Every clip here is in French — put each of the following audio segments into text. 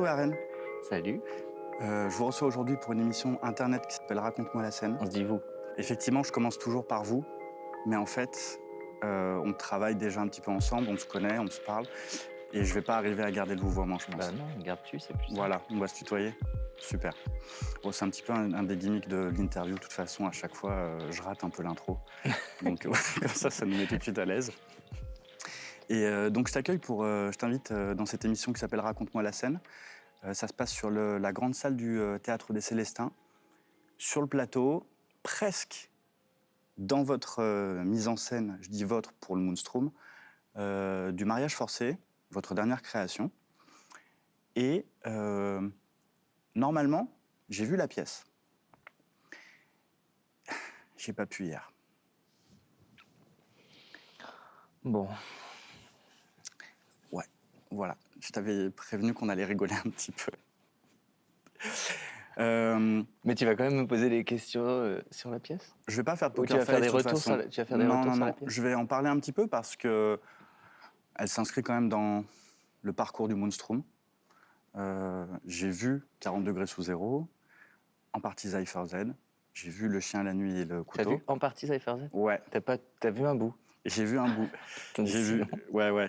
Bonjour Louis-Arène. Salut. Je vous reçois aujourd'hui pour une émission internet qui s'appelle Raconte-moi la scène. On se dit vous. Effectivement, je commence toujours par vous, mais en fait, on travaille déjà un petit peu ensemble, on se connaît, on se parle, et je vais pas arriver à garder le vouvoiement, je pense. Bah non, garde-tu, c'est plus simple. Voilà, on va se tutoyer. Super. Bon, c'est un petit peu un des gimmicks de l'interview. De toute façon, à chaque fois, je rate un peu l'intro. Donc, comme ça nous met tout de suite à l'aise. Et donc, je t'invite dans cette émission qui s'appelle Raconte-moi la scène. Ça se passe sur la grande salle du Théâtre des Célestins. Sur le plateau, presque dans votre mise en scène, je dis votre pour le Moonstrom, du Mariage forcé, votre dernière création. Et normalement, j'ai vu la pièce. J'ai pas pu hier. Bon, Ouais, voilà. Je t'avais prévenu qu'on allait rigoler un petit peu. mais tu vas quand même me poser des questions sur la pièce? Je vais pas faire de Ou tu poker vas faire face, des de toute retours façon. tu vas faire des retours sur la pièce? Je vais en parler un petit peu parce que elle s'inscrit quand même dans le parcours du Moonstrom. J'ai vu 40 degrés sous zéro, en partie Cypher Z. J'ai vu Le chien, la nuit et le Tu as couteau. vu en partie Cypher Z? Ouais, T'as vu un bout? j'ai vu un bout. J'ai vu. Sinon. Ouais,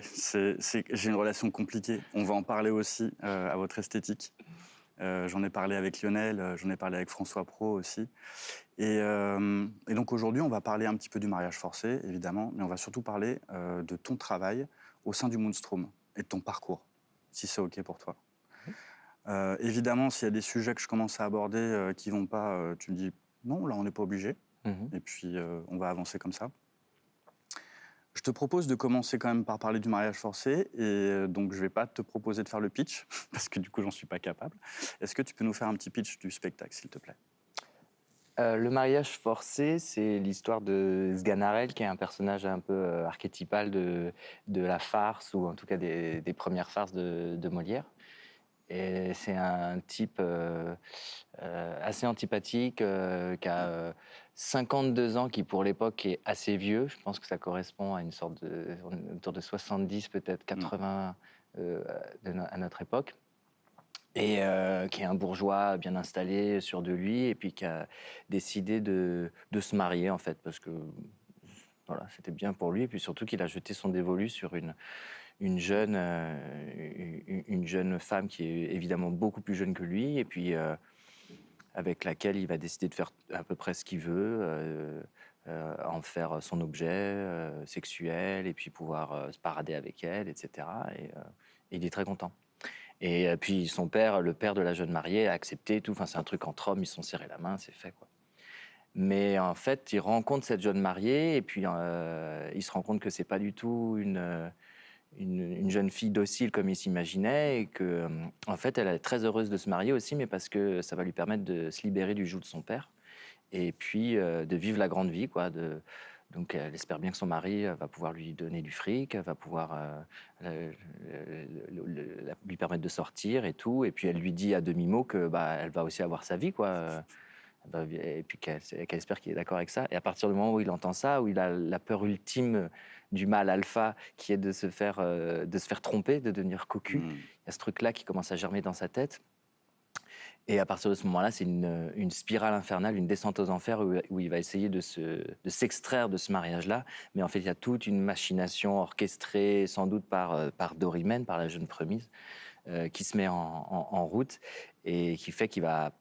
j'ai une relation compliquée. On va en parler aussi à votre esthétique. J'en ai parlé avec Lionel, j'en ai parlé avec François Pro aussi. Et donc aujourd'hui, on va parler un petit peu du mariage forcé, évidemment, mais on va surtout parler de ton travail au sein du Moonstrom et de ton parcours, si c'est OK pour toi. Évidemment, s'il y a des sujets que je commence à aborder qui vont pas, tu me dis non, là on n'est pas obligé. Et puis on va avancer comme ça. Je te propose de commencer quand même par parler du mariage forcé, et donc je vais pas te proposer de faire le pitch, parce que du coup j'en suis pas capable. Est-ce que tu peux nous faire un petit pitch du spectacle, s'il te plaît? Le mariage forcé, c'est l'histoire de Sganarelle, qui est un personnage un peu archétypal de la farce, ou en tout cas des premières farces de Molière. Et c'est un type assez antipathique, qui a 52 ans, qui pour l'époque est assez vieux. Je pense que ça correspond à une sorte de... autour de 70, peut-être 80 à notre époque. Et qui est un bourgeois bien installé, sûr de lui, et puis qui a décidé de se marier, en fait, parce que voilà, c'était bien pour lui, et puis surtout qu'il a jeté son dévolu sur une jeune femme qui est évidemment beaucoup plus jeune que lui, et puis avec laquelle il va décider de faire à peu près ce qu'il veut, en faire son objet sexuel, et puis pouvoir se parader avec elle, etc. Et il est très content. Et puis son père, le père de la jeune mariée, a accepté tout. Enfin, c'est un truc entre hommes, ils se sont serrés la main, c'est fait, quoi. Mais en fait, il rencontre cette jeune mariée, et puis il se rend compte que c'est pas du tout une jeune fille docile comme il s'imaginait, et que en fait, elle est très heureuse de se marier aussi, mais parce que ça va lui permettre de se libérer du joug de son père, et puis de vivre la grande vie, quoi. Donc elle espère bien que son mari va pouvoir lui donner du fric, va pouvoir lui permettre de sortir et tout. Et puis elle lui dit à demi-mot que elle va aussi avoir sa vie, quoi. Et puis qu'elle espère qu'il est d'accord avec ça. Et à partir du moment où il entend ça, où il a la peur ultime du mâle alpha, qui est de se faire tromper, de devenir cocu, il y a ce truc-là qui commence à germer dans sa tête. Et à partir de ce moment-là, c'est une spirale infernale, une descente aux enfers, où il va essayer de s'extraire de ce mariage-là. Mais en fait, il y a toute une machination orchestrée, sans doute par Dorimène, par la jeune Premise, qui se met en route, et qui fait qu'il va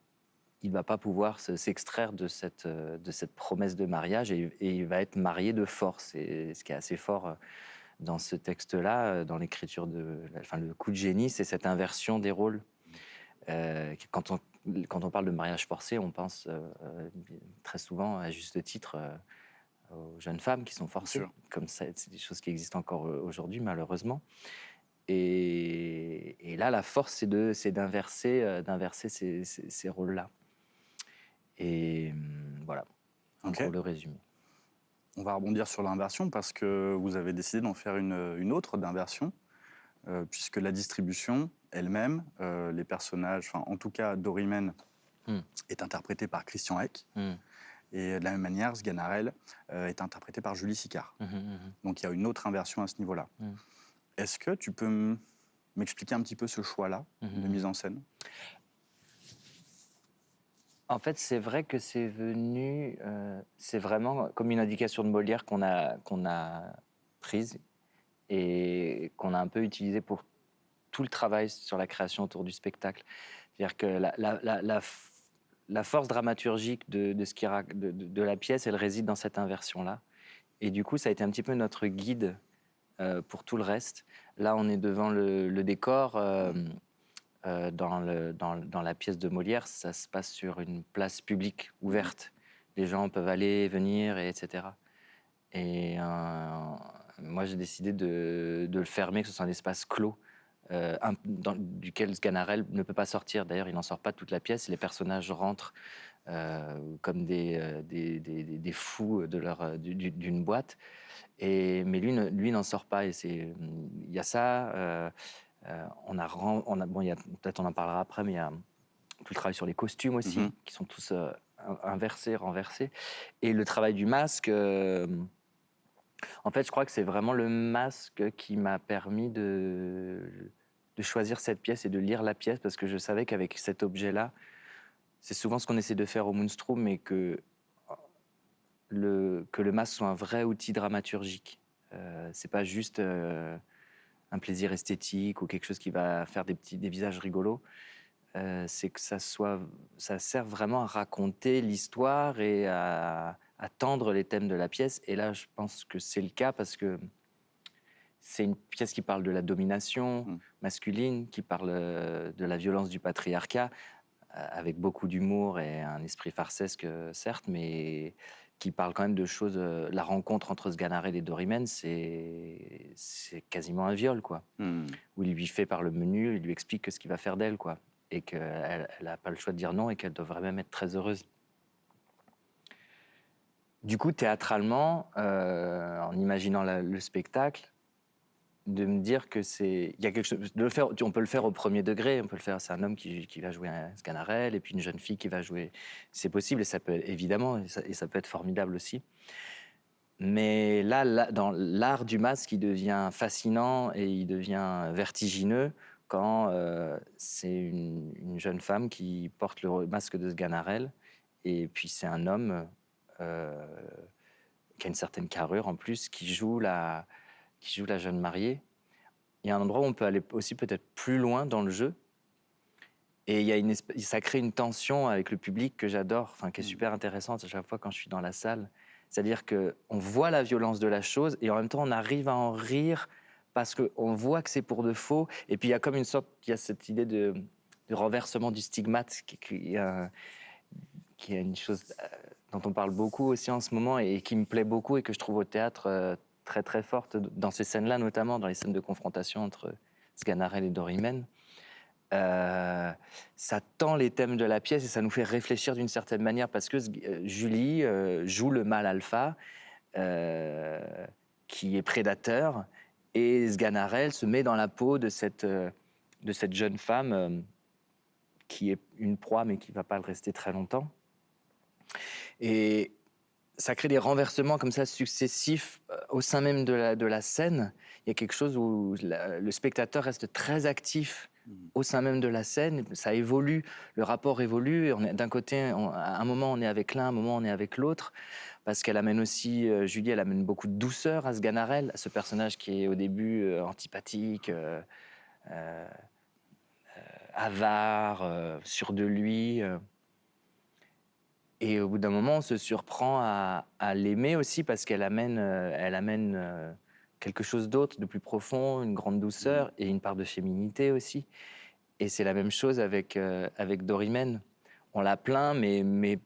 pas pouvoir s'extraire de cette promesse de mariage, et il va être marié de force. Et ce qui est assez fort dans ce texte-là, dans l'écriture le coup de génie, c'est cette inversion des rôles. Quand on parle de mariage forcé, on pense très souvent, à juste titre, aux jeunes femmes qui sont forcées. Comme ça, c'est des choses qui existent encore aujourd'hui, malheureusement. Et là, la force, c'est d'inverser ces rôles-là. Et voilà, pour le résumé. On va rebondir sur l'inversion parce que vous avez décidé d'en faire une autre d'inversion, puisque la distribution elle-même, les personnages, enfin en tout cas Dorimène, est interprété par Christian Eck, et de la même manière, Sganarelle est interprété par Julie Sicard. Donc il y a une autre inversion à ce niveau-là. Est-ce que tu peux m'expliquer un petit peu ce choix-là de mise en scène? En fait, c'est vrai que c'est vraiment comme une indication de Molière qu'on a prise et qu'on a un peu utilisée pour tout le travail sur la création autour du spectacle. C'est-à-dire que la force dramaturgique ce de la pièce, elle réside dans cette inversion-là. Et du coup, ça a été un petit peu notre guide pour tout le reste. Là, on est devant le décor. Dans la pièce de Molière, ça se passe sur une place publique ouverte. Les gens peuvent aller, venir, etc. Et moi, j'ai décidé de le fermer, que ce soit un espace clos, duquel Sganarelle ne peut pas sortir. D'ailleurs, il n'en sort pas toute la pièce. Les personnages rentrent comme des fous d'une boîte. Mais lui n'en sort pas. Et il y a ça. Peut-être on en parlera après, mais il y a tout le travail sur les costumes aussi, qui sont tous inversés, renversés. Et le travail du masque, en fait, je crois que c'est vraiment le masque qui m'a permis de choisir cette pièce et de lire la pièce, parce que je savais qu'avec cet objet-là, c'est souvent ce qu'on essaie de faire au Moonstrom, mais que le masque soit un vrai outil dramaturgique. C'est pas juste un plaisir esthétique ou quelque chose qui va faire des visages rigolos. C'est que ça sert vraiment à raconter l'histoire et à tendre les thèmes de la pièce. Et là, je pense que c'est le cas parce que c'est une pièce qui parle de la domination masculine, qui parle de la violence du patriarcat, avec beaucoup d'humour et un esprit farcesque, certes, mais qui parle quand même de choses. La rencontre entre Sganarelle et Dorimène, c'est quasiment un viol, quoi. Où il lui fait par le menu, il lui explique ce qu'il va faire d'elle, quoi. Et qu'elle n'a pas le choix de dire non et qu'elle devrait même être très heureuse. Du coup, théâtralement, en imaginant le spectacle, de me dire que il y a quelque chose de le faire. On peut le faire au premier degré. On peut le faire. C'est un homme qui va jouer un Sganarelle et puis une jeune fille qui va jouer. C'est possible et ça peut évidemment et ça peut être formidable aussi. Mais là, dans l'art du masque, il devient fascinant et il devient vertigineux quand c'est une jeune femme qui porte le masque de Sganarelle et puis c'est un homme qui a une certaine carrure en plus, qui joue la jeune mariée. Il y a un endroit où on peut aller aussi peut-être plus loin dans le jeu. Et ça crée une tension avec le public que j'adore, enfin, qui est super intéressante à chaque fois quand je suis dans la salle. C'est-à-dire qu'on voit la violence de la chose et en même temps on arrive à en rire parce qu'on voit que c'est pour de faux. Et puis il y a comme une sorte, il y a cette idée de renversement du stigmate qui est une chose dont on parle beaucoup aussi en ce moment et qui me plaît beaucoup et que je trouve au théâtre très très forte dans ces scènes-là, notamment dans les scènes de confrontation entre Sganarelle et Dorimène. Ça tend les thèmes de la pièce et ça nous fait réfléchir d'une certaine manière parce que Julie joue le mâle alpha qui est prédateur et Sganarelle se met dans la peau de cette jeune femme qui est une proie mais qui ne va pas le rester très longtemps. Et ça crée des renversements comme ça successifs au sein même de la scène. Il y a quelque chose où le spectateur reste très actif au sein même de la scène. Ça évolue, le rapport évolue. Et d'un côté, à un moment on est avec l'un, à un moment on est avec l'autre, parce qu'elle amène aussi, Julie, elle amène beaucoup de douceur à Sganarelle, à ce personnage qui est au début antipathique, avare, sûr de lui. Et au bout d'un moment, on se surprend à l'aimer aussi parce qu'elle amène, quelque chose d'autre, de plus profond, une grande douceur et une part de féminité aussi. Et c'est la même chose avec Dorimène. On la plaint, mais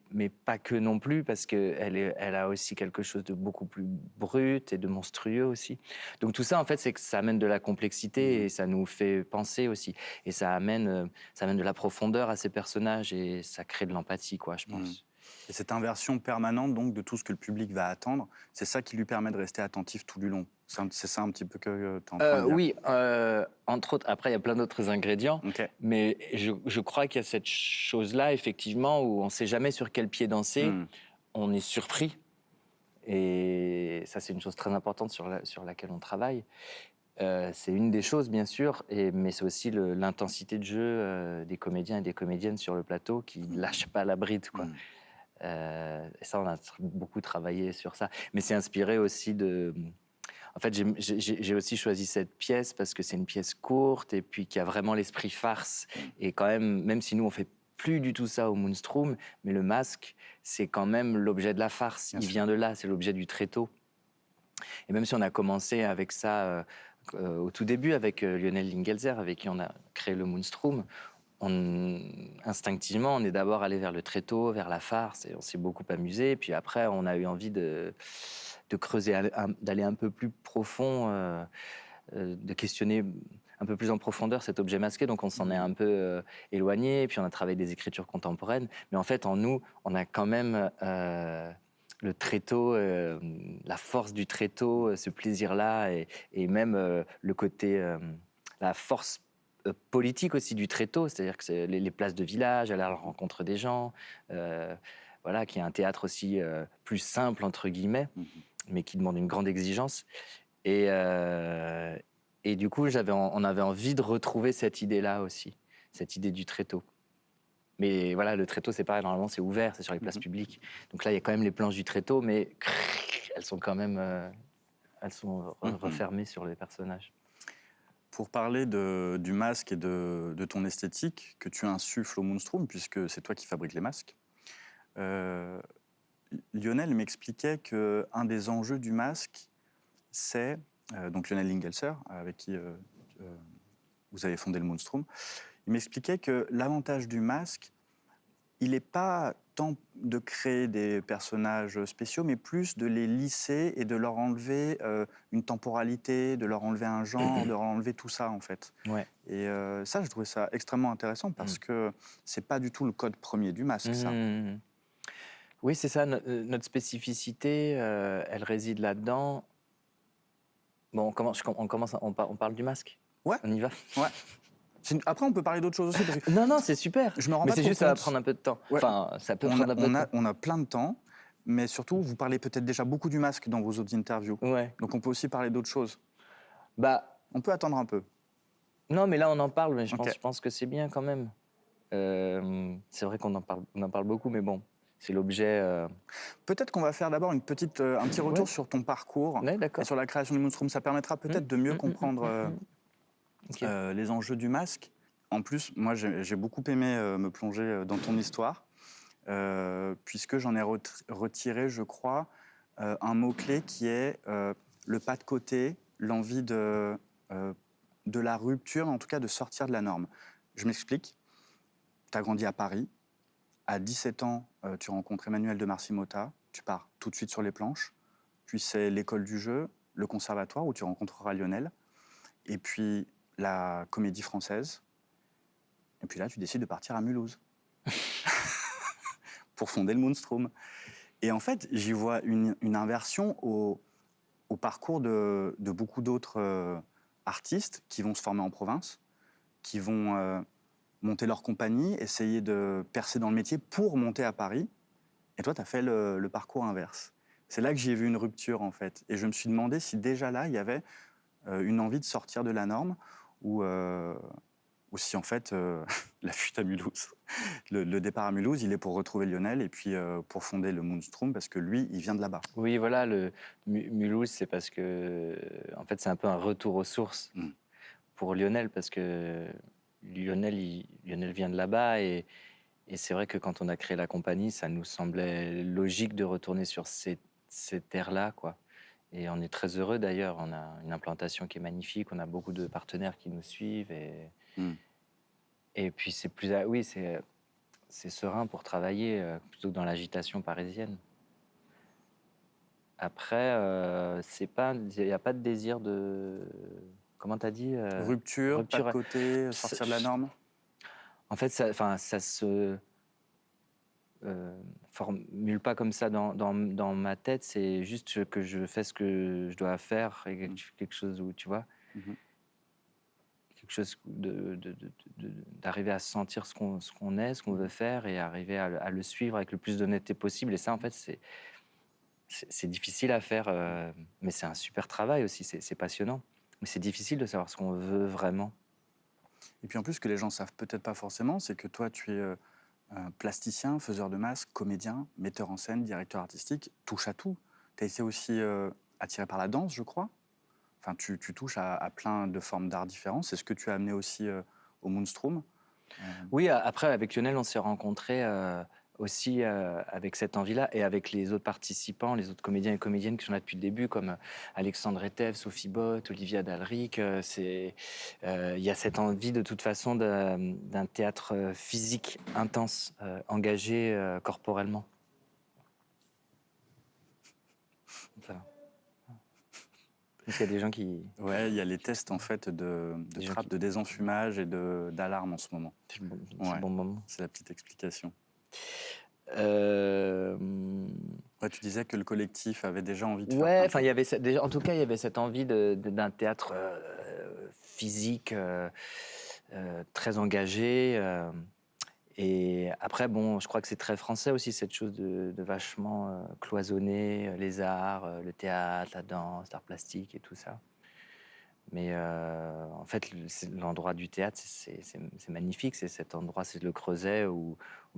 pas que non plus, parce qu'elle a aussi quelque chose de beaucoup plus brut et de monstrueux aussi. Donc tout ça, en fait, c'est que ça amène de la complexité et ça nous fait penser aussi. Et ça amène de la profondeur à ces personnages et ça crée de l'empathie, quoi, je pense. Et cette inversion permanente donc de tout ce que le public va attendre, c'est ça qui lui permet de rester attentif tout du long. C'est ça un petit peu que tu es en train de dire. Oui, entre autres. Après, il y a plein d'autres ingrédients. Okay. Mais je crois qu'il y a cette chose-là, effectivement, où on ne sait jamais sur quel pied danser. On est surpris. Et ça, c'est une chose très importante sur laquelle on travaille. C'est une des choses, bien sûr, mais c'est aussi l'intensité de jeu des comédiens et des comédiennes sur le plateau qui ne lâchent pas la bride, quoi. Mmh. Et ça, on a beaucoup travaillé sur ça. Mais c'est inspiré aussi de... En fait, j'ai aussi choisi cette pièce parce que c'est une pièce courte et puis qui a vraiment l'esprit farce. Et quand même si nous, on fait plus du tout ça au Moonstrom, mais le masque, c'est quand même l'objet de la farce. Bien Il sûr. vient de là, c'est l'objet du tréteau. Et même si on a commencé avec ça au tout début avec Lionel Lingelzer, avec qui on a créé le Moonstrom, instinctivement, on est d'abord allé vers le tréteau, vers la farce, et on s'est beaucoup amusé. Puis après, on a eu envie de creuser, d'aller un peu plus profond, de questionner un peu plus en profondeur cet objet masqué. Donc on s'en est un peu éloigné, et puis on a travaillé des écritures contemporaines. Mais en fait, en nous, on a quand même le tréteau, la force du tréteau, ce plaisir-là, et même le côté, la force politique aussi du tréteau, c'est-à-dire que c'est les places de village, aller à la rencontre des gens, voilà, qui est un théâtre aussi plus simple, entre guillemets, Mmh. mais qui demande une grande exigence. Et du coup, on avait envie de retrouver cette idée-là aussi, cette idée du tréteau. Mais voilà, le tréteau, c'est pareil, normalement, c'est ouvert, c'est sur les places publiques. Donc là, il y a quand même les planches du tréteau, mais elles sont quand même refermées sur les personnages. Pour parler du masque et de ton esthétique que tu insuffles au Moonstrom, puisque c'est toi qui fabriques les masques, euh, Lionel m'expliquait qu'un des enjeux du masque, c'est, donc Lionel Lingelser, avec qui vous avez fondé le Moonstrom, il m'expliquait que l'avantage du masque, il n'est pas tant de créer des personnages spéciaux, mais plus de les lisser et de leur enlever une temporalité, de leur enlever un genre, de leur enlever tout ça, en fait. Ouais. Et ça, je trouvais ça extrêmement intéressant parce que c'est pas du tout le code premier du masque, ça. Mmh. Oui, c'est ça, notre spécificité, elle réside là-dedans. Bon, on parle du masque. Ouais, On y va. ouais. Après, on peut parler d'autres choses aussi, parce que Non, c'est super. je me rends Mais pas c'est trop juste, ça va compte. prendre un peu de temps. Ouais, Enfin, ça peut prendre un peu de temps. on a plein de temps, mais surtout, vous parlez peut-être déjà beaucoup du masque dans vos autres interviews. Ouais. Donc, on peut aussi parler d'autres choses. Bah, On peut attendre un peu. non, mais là, on en parle, mais je Ok. pense que c'est bien quand même. C'est vrai qu'on en parle beaucoup, mais bon, c'est l'objet. Peut-être qu'on va faire d'abord un petit retour Ouais. sur ton parcours Ouais, et d'accord. sur la création du Moonstrom. Ça permettra peut-être de mieux comprendre Ok. les enjeux du masque. En plus, moi, j'ai beaucoup aimé me plonger dans ton histoire, puisque j'en ai retiré, je crois, un mot-clé qui est le pas de côté, l'envie de la rupture, en tout cas de sortir de la norme. Je m'explique. Tu as grandi à Paris. À 17 ans, tu rencontres Emmanuel de Marcy-Motta. Tu pars tout de suite sur les planches. Puis c'est l'école du jeu, le conservatoire où tu rencontreras Lionel. Et puis la Comédie Française. Et puis là, tu décides de partir à Mulhouse pour fonder le Moonstrom. Et en fait, j'y vois une inversion au parcours de beaucoup d'autres artistes qui vont se former en province, qui vont monter leur compagnie, essayer de percer dans le métier pour monter à Paris. Et toi, tu as fait le parcours inverse. C'est là que j'ai vu une rupture, en fait. Et je me suis demandé si déjà là, il y avait une envie de sortir de la norme ou si, en fait, la fuite à Mulhouse, le départ à Mulhouse, il est pour retrouver Lionel et puis pour fonder le Moonstrom, parce que lui, il vient de là-bas. Oui, voilà, le Mulhouse, c'est parce que, en fait, c'est un peu un retour aux sources pour Lionel, parce que Lionel vient de là-bas, et c'est vrai que quand on a créé la compagnie, ça nous semblait logique de retourner sur ces terres-là, quoi. Et on est très heureux d'ailleurs, on a une implantation qui est magnifique, on a beaucoup de partenaires qui nous suivent, et puis c'est plus, oui, c'est serein pour travailler plutôt que dans l'agitation parisienne. Après, il n'y a pas de désir de... Comment t'as dit Rupture, pas de rupture. côté, sortir de la norme. En fait, ça se formule pas comme ça dans ma tête. C'est juste que je fais ce que je dois faire, et quelque chose où, tu vois, quelque chose d'arriver à sentir ce qu'on est, ce qu'on veut faire, et arriver à le suivre avec le plus d'honnêteté possible. Et ça, en fait, c'est difficile à faire, mais c'est un super travail aussi, c'est passionnant. Mais c'est difficile de savoir ce qu'on veut vraiment. Et puis en plus, ce que les gens savent peut-être pas forcément, c'est que toi, tu es plasticien, faiseur de masques, comédien, metteur en scène, directeur artistique, touche à tout. Tu as été aussi attiré par la danse, je crois. Enfin, tu touches à plein de formes d'art différents. C'est ce que tu as amené aussi au Moonstrom. Euh, Oui, après, avec Lionel, on s'est rencontrés aussi avec cette envie-là et avec les autres participants, les autres comédiens et comédiennes qui sont là depuis le début, comme Alexandre Etev, Sophie Bott, Olivia Dalric. Il y a cette envie, de toute façon, d'un théâtre physique intense, engagé corporellement. Ça. Parce qu'il y a des gens qui... Ouais, il y a les tests en fait de Des gens trappe, qui- de désenfumage et d'alarme en ce moment. C'est le bon, Ouais. bon moment. C'est la petite explication. Euh, Ouais, tu disais que le collectif avait déjà envie de faire Ouais, plein de enfin, choses. il y avait déjà, en tout cas, il y avait cette envie d'un théâtre physique très engagé. Et après, bon, je crois que c'est très français aussi, cette chose de vachement cloisonner les arts, le théâtre, la danse, l'art plastique et tout ça. Mais en fait, l'endroit du théâtre, c'est magnifique. C'est cet endroit, c'est le creuset où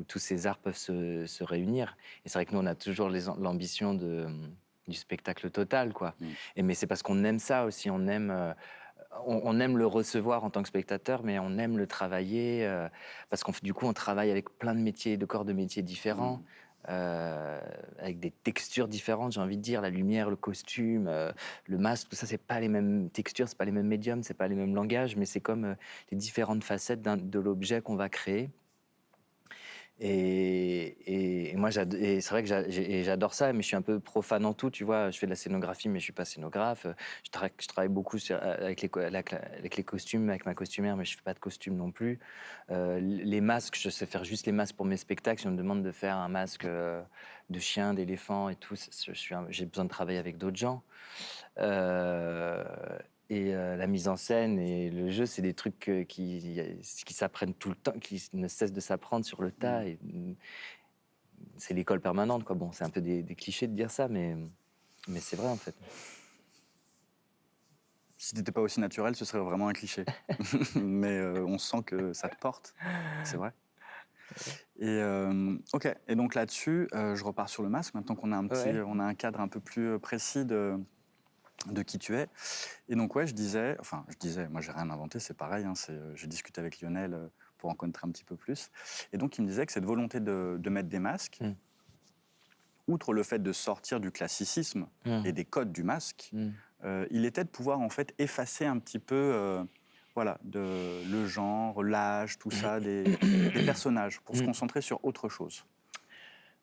tous ces arts peuvent se réunir. Et c'est vrai que nous, on a toujours l'ambition du spectacle total, quoi. Mm. Mais c'est parce qu'on aime ça aussi. On aime le recevoir en tant que spectateur, mais on aime le travailler parce du coup, on travaille avec plein de métiers, de corps de métiers différents. Mm. Avec des textures différentes, j'ai envie de dire, la lumière, le costume, le masque, tout ça, c'est pas les mêmes textures, c'est pas les mêmes médiums, c'est pas les mêmes langages, mais c'est comme les différentes facettes de l'objet qu'on va créer. Et moi, et c'est vrai que j'adore ça, mais je suis un peu profane en tout, tu vois. Je fais de la scénographie, mais je suis pas scénographe. Je travaille beaucoup avec les costumes, avec ma costumière, mais je fais pas de costume non plus. Les masques, je sais faire juste les masques pour mes spectacles. Si on me demande de faire un masque de chien, d'éléphant et tout, j'ai besoin de travailler avec d'autres gens. Euh, la mise en scène et le jeu, c'est des trucs qui s'apprennent tout le temps, qui ne cessent de s'apprendre sur le tas. Mm. Et c'est l'école permanente, quoi. Bon, c'est un peu des clichés de dire ça, mais c'est vrai, en fait. Si t'étais pas aussi naturel, ce serait vraiment un cliché. Mais on sent que ça te porte, c'est vrai. Et ok. Et donc là-dessus, je repars sur le masque. Maintenant qu'on a Ouais. on a un cadre un peu plus précis de qui tu es. Et donc ouais, je disais, moi j'ai rien inventé, c'est pareil. Hein, j'ai discuté avec Lionel pour en connaître un petit peu plus. Et donc il me disait que cette volonté de mettre des masques, Mm. outre le fait de sortir du classicisme et des codes du masque, il était de pouvoir en fait effacer un petit peu, voilà, le genre, l'âge, tout ça, des personnages, pour se concentrer sur autre chose.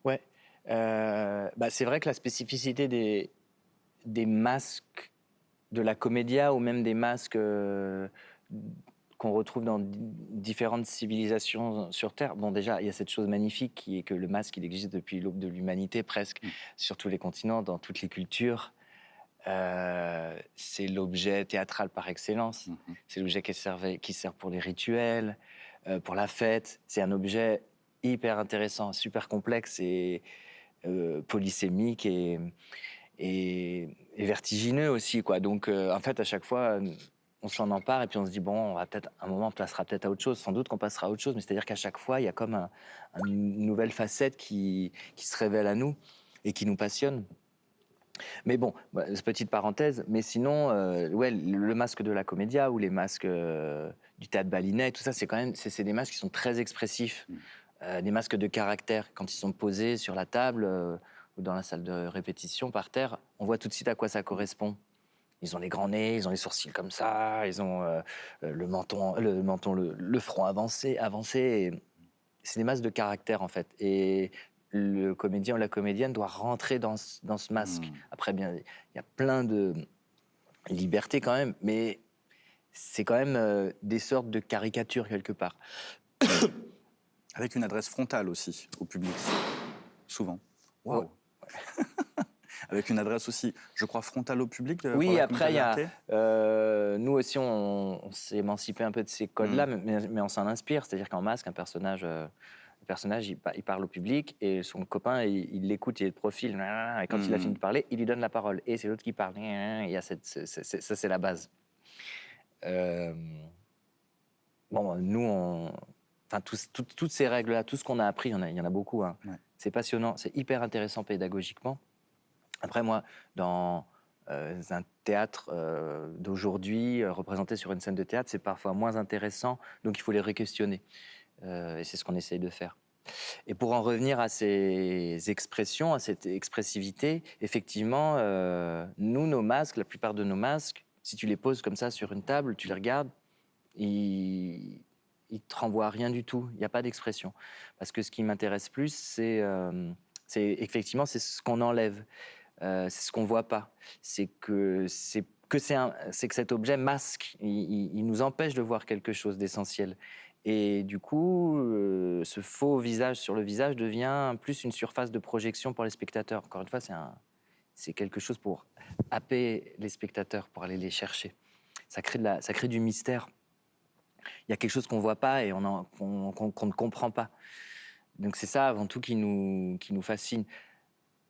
Ouais. Bah, c'est vrai que la spécificité des masques de la comédia ou même des masques qu'on retrouve dans différentes civilisations sur Terre. Bon, déjà, il y a cette chose magnifique qui est que le masque, il existe depuis l'aube de l'humanité presque, sur tous les continents, dans toutes les cultures. C'est l'objet théâtral par excellence. C'est l'objet qui sert pour les rituels, pour la fête. C'est un objet hyper intéressant, super complexe et polysémique et vertigineux aussi, quoi. Donc, en fait, à chaque fois, on s'en empare et puis on se dit, bon, un moment, on passera peut-être à autre chose. Sans doute qu'on passera à autre chose, mais c'est-à-dire qu'à chaque fois, il y a comme une nouvelle facette qui se révèle à nous et qui nous passionne. Mais bon, petite parenthèse, mais sinon, ouais, le masque de la comédia ou les masques du théâtre Balinet, tout ça, c'est quand même c'est des masques qui sont très expressifs, des masques de caractère. Quand ils sont posés sur la table ou dans la salle de répétition par terre, on voit tout de suite à quoi ça correspond. Ils ont les grands nez, ils ont les sourcils comme ça, ils ont le front avancé. C'est des masques de caractère en fait. Et le comédien ou la comédienne doit rentrer dans ce masque. Après, bien, il y a plein de liberté quand même, mais c'est quand même des sortes de caricatures quelque part. Avec une adresse frontale aussi au public, souvent. Ouais. Waouh. Avec une adresse aussi, je crois, frontale au public. Pour Oui, la après, il y a, Comité nous aussi, on s'est émancipé un peu de ces codes-là, mais on s'en inspire. C'est-à-dire qu'en masque, le personnage, il parle au public et son copain, il l'écoute, il est de profil. Et quand il a fini de parler, il lui donne la parole. Et c'est l'autre qui parle. Il y a ça, c'est la base. Euh, bon, nous, enfin, toutes ces règles-là, tout ce qu'on a appris, il y en a beaucoup. Hein. Ouais. C'est passionnant, c'est hyper intéressant pédagogiquement. Après, moi, dans un théâtre d'aujourd'hui, représenté sur une scène de théâtre, c'est parfois moins intéressant, donc il faut les re-questionner. Et c'est ce qu'on essaye de faire. Et pour en revenir à ces expressions, à cette expressivité, effectivement, nous, nos masques, la plupart de nos masques, si tu les poses comme ça sur une table, tu les regardes, ils ne te renvoient rien du tout. Il n'y a pas d'expression. Parce que ce qui m'intéresse plus, effectivement, c'est ce qu'on enlève. C'est ce qu'on ne voit pas. C'est que cet objet masque. Il nous empêche de voir quelque chose d'essentiel. Et du coup, ce faux visage sur le visage devient plus une surface de projection pour les spectateurs. Encore une fois, c'est quelque chose pour happer les spectateurs, pour aller les chercher. Ça crée du mystère. Il y a quelque chose qu'on ne voit pas et qu'on ne comprend pas. Donc c'est ça avant tout qui nous fascine.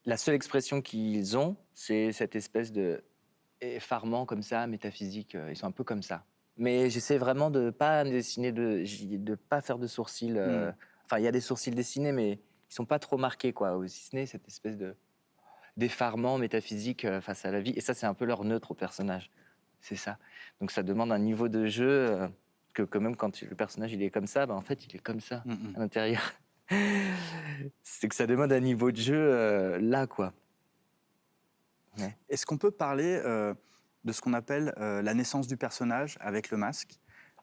La seule expression qu'ils ont, c'est cette espèce de effarement comme ça, métaphysique. Ils sont un peu comme ça. Mais j'essaie vraiment de pas dessiner, de pas faire de sourcils. Enfin, il y a des sourcils dessinés, mais ils sont pas trop marqués, quoi. Si ce n'est cette espèce d'effarement métaphysique face à la vie. Et ça, c'est un peu leur neutre au personnage. C'est ça. Donc ça demande un niveau de jeu que quand même, quand le personnage il est comme ça, en fait, il est comme ça à l'intérieur. C'est que ça demande un niveau de jeu là, quoi. Ouais. Est-ce qu'on peut parler de ce qu'on appelle la naissance du personnage avec le masque?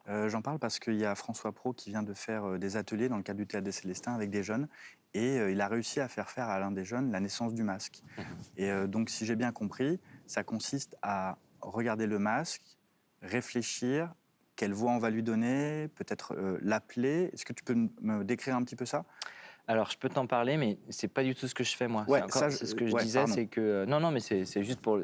J'en parle parce qu'il y a François Praud qui vient de faire des ateliers dans le cadre du Théâtre des Célestins avec des jeunes et il a réussi à faire faire à l'un des jeunes la naissance du masque. Et donc, si j'ai bien compris, ça consiste à regarder le masque, réfléchir, quelle voix on va lui donner, peut-être l'appeler. Est-ce que tu peux me décrire un petit peu ça? Alors, je peux t'en parler, mais c'est pas du tout ce que je fais, moi. Ouais, C'est ce que je ouais, disais, pardon. c'est que... Non, mais c'est juste pour...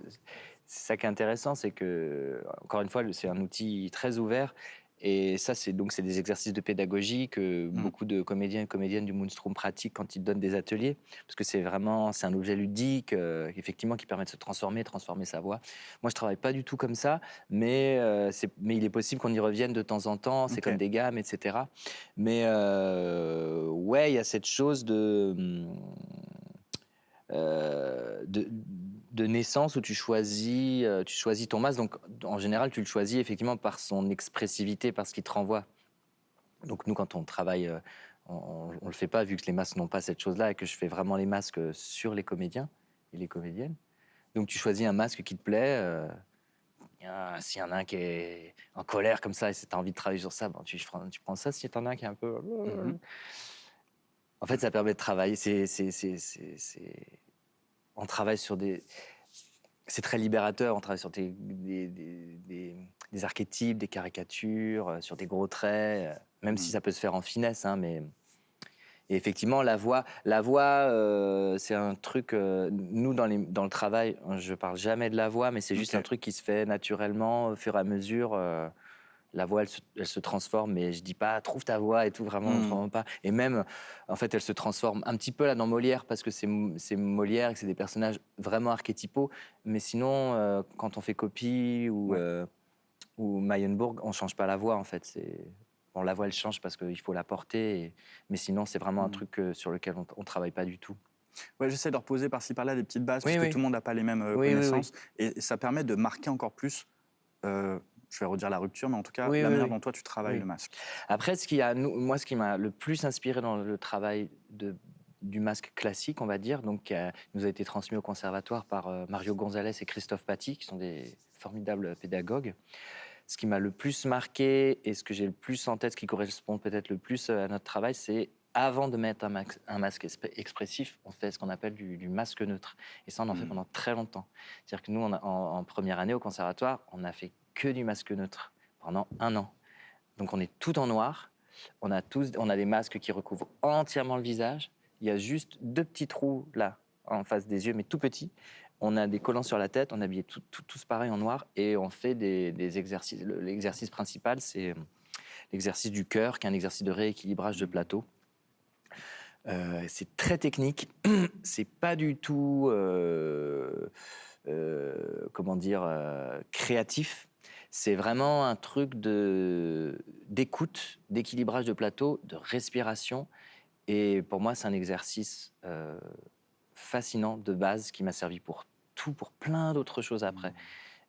C'est ça qui est intéressant, c'est que, encore une fois, c'est un outil très ouvert. Et ça, c'est des exercices de pédagogie que beaucoup de comédiens et comédiennes du Moonstrom pratiquent quand ils donnent des ateliers. Parce que c'est un objet ludique, effectivement, qui permet de se transformer sa voix. Moi, je travaille pas du tout comme ça, mais il est possible qu'on y revienne de temps en temps. C'est Ok. comme des gammes, etc. Mais ouais, il y a cette chose de naissance où tu choisis ton masque. Donc, en général, tu le choisis effectivement par son expressivité, par ce qu'il te renvoie. Donc, nous, quand on travaille, on le fait pas vu que les masques n'ont pas cette chose-là et que je fais vraiment les masques sur les comédiens et les comédiennes. Donc, tu choisis un masque qui te plaît. S'il y en a un qui est en colère comme ça et si tu as envie de travailler sur ça, tu prends ça. Si tu en as un qui est un peu... En fait, ça permet de travailler. On travaille sur des... C'est très libérateur. On travaille sur des archétypes, des caricatures, sur des gros traits, même si ça peut se faire en finesse. Hein, mais... Et effectivement, la voix, c'est un truc... nous, dans le travail, je parle jamais de la voix, mais c'est juste un truc qui se fait naturellement, au fur et à mesure. La voix, elle se transforme, mais je dis pas trouve ta voix et tout, vraiment pas. Et même, en fait, elle se transforme un petit peu là dans Molière parce que c'est Molière et que c'est des personnages vraiment archétypaux. Mais sinon, quand on fait Copie ou Mayenbourg, on change pas la voix en fait. Bon, la voix elle change parce qu'il faut la porter, mais sinon c'est vraiment un truc sur lequel on travaille pas du tout. Ouais, j'essaie de reposer par-ci par-là des petites bases, Oui, puisque oui. tout le monde n'a pas les mêmes connaissances. Et ça permet de marquer encore plus, je vais redire la rupture, mais en tout cas, la manière dont toi tu travailles le masque. Après, ce qui m'a le plus inspiré dans le travail du masque classique, on va dire, donc nous a été transmis au conservatoire par Mario Gonzalez et Christophe Paty, qui sont des formidables pédagogues. Ce qui m'a le plus marqué et ce que j'ai le plus en tête, ce qui correspond peut-être le plus à notre travail, c'est avant de mettre un masque expressif, on fait ce qu'on appelle du masque neutre. Et ça, on en fait pendant très longtemps. C'est-à-dire que nous, en première année au conservatoire, on n'a fait que du masque neutre pendant 1 an. Donc on est tout en noir. On a des masques qui recouvrent entièrement le visage. Il y a juste 2 petits trous là, en face des yeux, mais tout petits. On a des collants sur la tête, on est habillés tous pareil en noir et on fait des exercices. L'exercice principal, c'est l'exercice du cœur, qui est un exercice de rééquilibrage de plateau. C'est très technique, c'est pas du tout, comment dire, créatif. C'est vraiment un truc d'écoute, d'équilibrage de plateau, de respiration. Et pour moi, c'est un exercice fascinant de base qui m'a servi pour tout, pour plein d'autres choses après,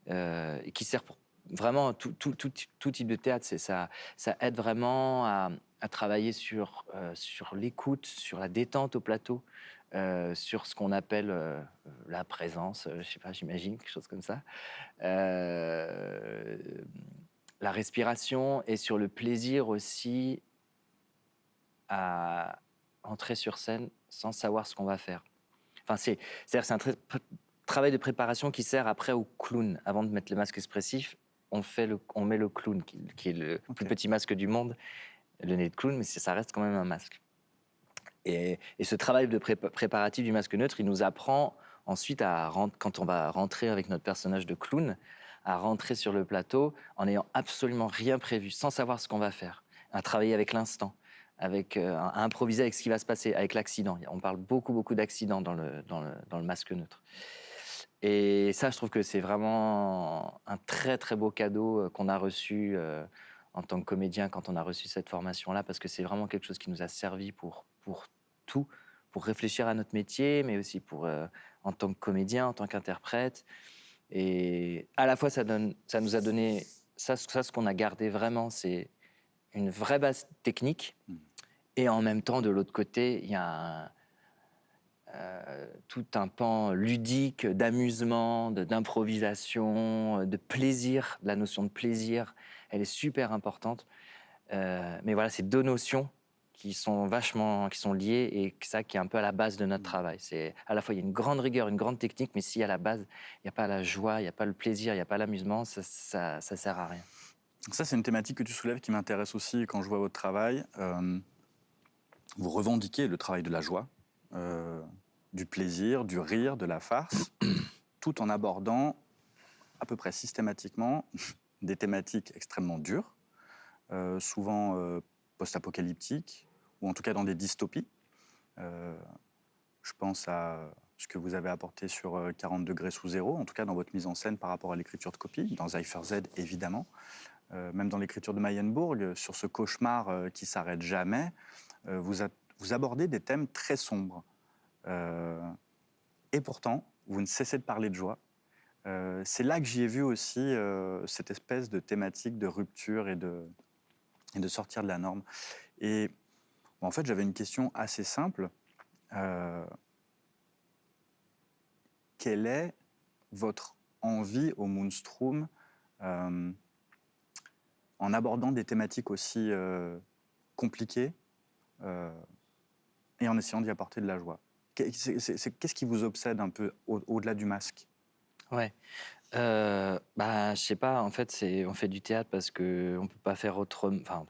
et qui sert pour vraiment tout type de théâtre. Ça aide vraiment à travailler sur l'écoute, sur la détente au plateau, sur ce qu'on appelle la présence, je sais pas, j'imagine, quelque chose comme ça. Euh, la respiration et sur le plaisir aussi à entrer sur scène sans savoir ce qu'on va faire. Enfin, c'est-à-dire que c'est un travail de préparation qui sert après au clown. Avant de mettre le masque expressif, on met le clown, qui est le plus petit masque du monde, le nez de clown, mais ça reste quand même un masque. Et ce travail de préparatif du masque neutre, il nous apprend ensuite, quand on va rentrer avec notre personnage de clown, à rentrer sur le plateau en n'ayant absolument rien prévu, sans savoir ce qu'on va faire, à travailler avec l'instant, à improviser avec ce qui va se passer, avec l'accident. On parle beaucoup d'accidents dans le masque neutre. Et ça, je trouve que c'est vraiment un très beau cadeau qu'on a reçu en tant que comédien quand on a reçu cette formation-là, parce que c'est vraiment quelque chose qui nous a servi pour tout, pour réfléchir à notre métier, mais aussi en tant que comédien, en tant qu'interprète. Et à la fois, ça nous a donné, ce qu'on a gardé vraiment, c'est une vraie base technique. Et en même temps, de l'autre côté, il y a tout un pan ludique, d'amusement, d'improvisation, de plaisir. La notion de plaisir, elle est super importante. Mais voilà, c'est deux notions qui sont liées et ça qui est un peu à la base de notre travail. C'est à la fois, il y a une grande rigueur, une grande technique, mais si à la base, il n'y a pas la joie, il n'y a pas le plaisir, il n'y a pas l'amusement, ça sert à rien. Ça, c'est une thématique que tu soulèves qui m'intéresse aussi quand je vois votre travail. Vous revendiquez le travail de la joie, du plaisir, du rire, de la farce, tout en abordant à peu près systématiquement des thématiques extrêmement dures, souvent post-apocalyptiques, ou en tout cas dans des dystopies. Je pense à ce que vous avez apporté sur 40 degrés sous zéro, en tout cas dans votre mise en scène par rapport à l'écriture de copie, dans Cypher Z évidemment, même dans l'écriture de Mayenbourg, sur ce cauchemar qui s'arrête jamais, vous abordez des thèmes très sombres. Et pourtant, vous ne cessez de parler de joie. C'est là que j'y ai vu aussi cette espèce de thématique de rupture et de sortir de la norme. Et bon, en fait, j'avais une question assez simple. Quelle est votre envie au Moonstrom en abordant des thématiques aussi compliquées et en essayant d'y apporter de la joie? Qu'est-ce qui vous obsède un peu au-delà du masque? Ouais. Je sais pas, en fait, on fait du théâtre parce qu'on peut pas faire autrement. Enfin,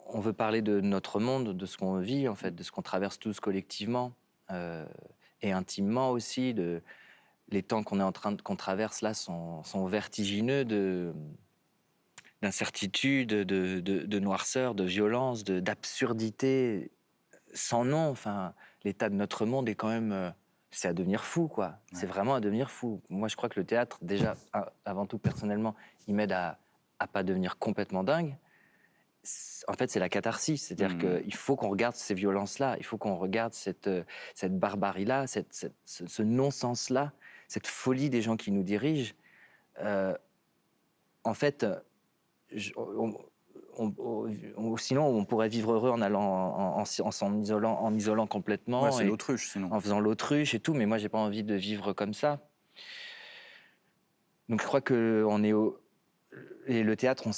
on veut parler de notre monde, de ce qu'on vit, en fait, de ce qu'on traverse tous collectivement et intimement aussi. Les temps qu'on traverse là sont vertigineux d'incertitude, de noirceur, de violence, d'absurdité sans nom. Enfin, l'état de notre monde est quand même, c'est à devenir fou, quoi. Ouais. C'est vraiment à devenir fou. Moi, je crois que le théâtre, déjà, avant tout, personnellement, il m'aide à pas devenir complètement dingue. En fait, c'est la catharsis. C'est-à-dire qu'il faut qu'on regarde ces violences-là, il faut qu'on regarde cette barbarie-là, ce non-sens-là, cette folie des gens qui nous dirigent. En fait, sinon, on pourrait vivre heureux en allant en s'en isolant complètement. Ouais, c'est l'autruche, sinon. En faisant l'autruche et tout, mais moi, j'ai pas envie de vivre comme ça. Donc, je crois qu'on est et le théâtre, on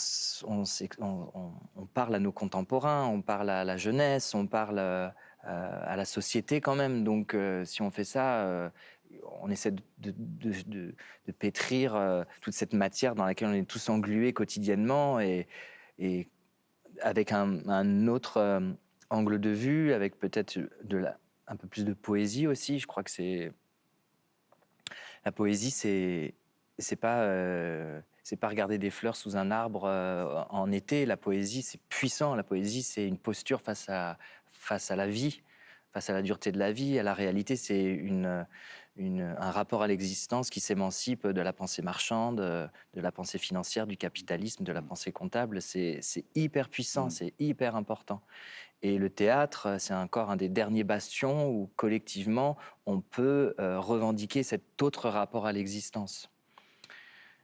parle à nos contemporains, on parle à la jeunesse, on parle à la société quand même. Donc, si on fait ça, on essaie de pétrir toute cette matière dans laquelle on est tous englués quotidiennement et avec un autre angle de vue, avec peut-être un peu plus de poésie aussi. Je crois que la poésie, c'est pas regarder des fleurs sous un arbre en été. La poésie, c'est puissant. La poésie, c'est une posture face à la vie, face à la dureté de la vie, à la réalité. C'est un rapport à l'existence qui s'émancipe de la pensée marchande, de la pensée financière, du capitalisme, de la pensée comptable. C'est hyper puissant, c'est hyper important. Et le théâtre, c'est encore un des derniers bastions où, collectivement, on peut revendiquer cet autre rapport à l'existence.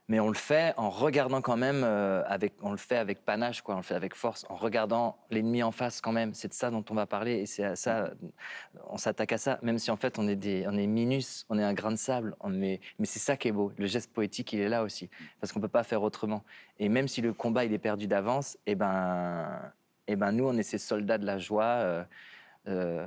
Mais on le fait en regardant quand même, on le fait avec panache, quoi, on le fait avec force, en regardant l'ennemi en face quand même. C'est de ça dont on va parler et c'est à ça, on s'attaque à ça, même si en fait on est minus, on est un grain de sable, mais c'est ça qui est beau. Le geste poétique, il est là aussi, parce qu'on peut pas faire autrement. Et même si le combat il est perdu d'avance, nous on est ces soldats de la joie. Euh,